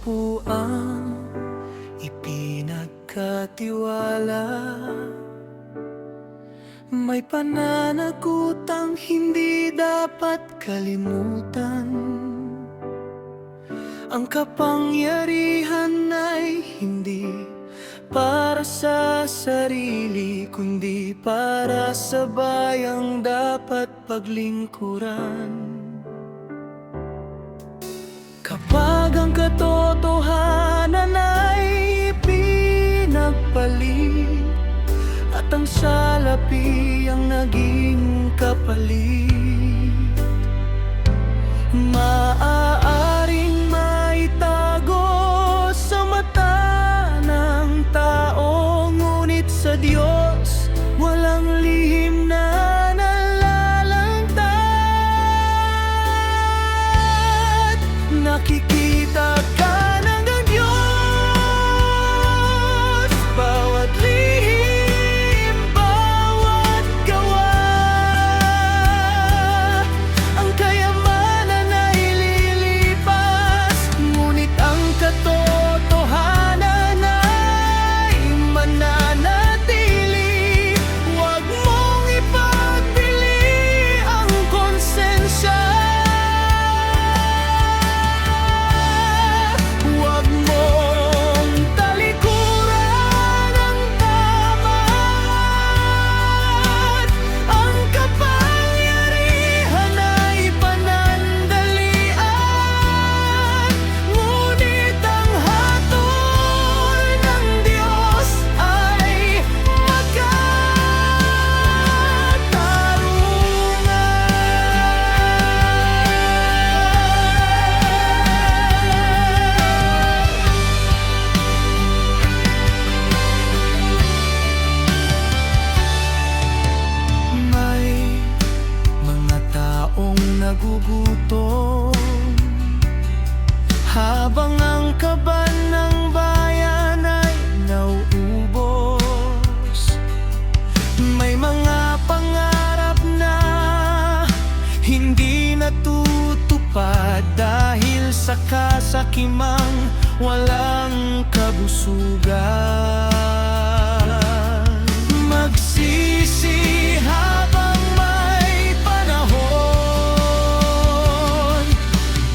po ang ipinagkatiwala. May pananakutang hindi dapat kalimutan. Ang kapangyarihan ay hindi para sa sarili, kundi para sa bayang dapat paglingkuran. Kapag ang katotohanan ay pinagpalit at ang salapi ang naging kapalit, maaaring maitago sa mata ng tao, ngunit sa Diyos walang lihim na nalalantad. Nakikita ka ng Diyos, bawat lihim, bawat gawa. Ang kayamanan ay lilipas, ngunit ang katotohanan ay mananatili. Huwag mong ipagpili ang konsensya. Huwag mong talikuran ang tama. Ang kapangyarihan ay panandalian, ngunit ang hatol ng Diyos ay magkatarungan. May mga taong nagugutom habang ang kaban ng bayan ay nauubos. May mga pangarap na hindi natutupad dahil sa kasakimang walang kabusugan. Magsisi habang may panahon,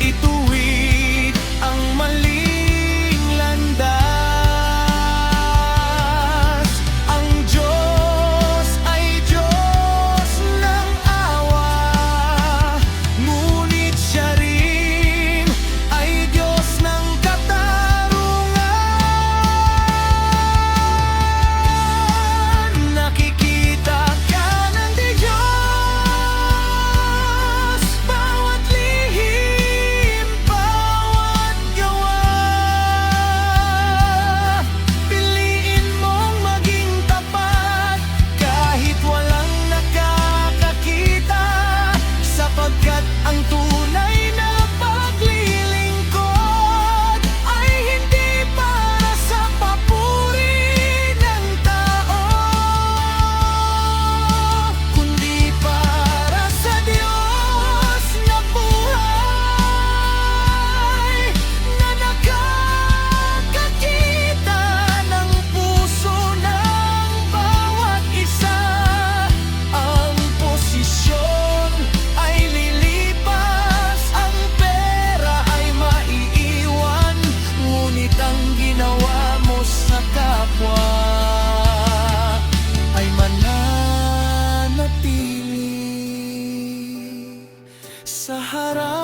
ituwid ang maling landas. Ang Diyos ay Diyos ng awa, ngunit Siya rin ay Diyos ng katarungan. Nakikita ka ng Diyos, bawat lihim, bawat gawa. Piliin mong maging tapat kahit walang nakakakita, sapagkat ang tunay na paglilingkod ay hindi para sa papuri ng tao, kundi para sa Diyos na buhay, na nakakakita ng puso ng bawat isa. Ang posisyon ay lilipas, ang pera ay maiiwan, ngunit ang ginawa mo sa kapwa ay mananatili. Sa harap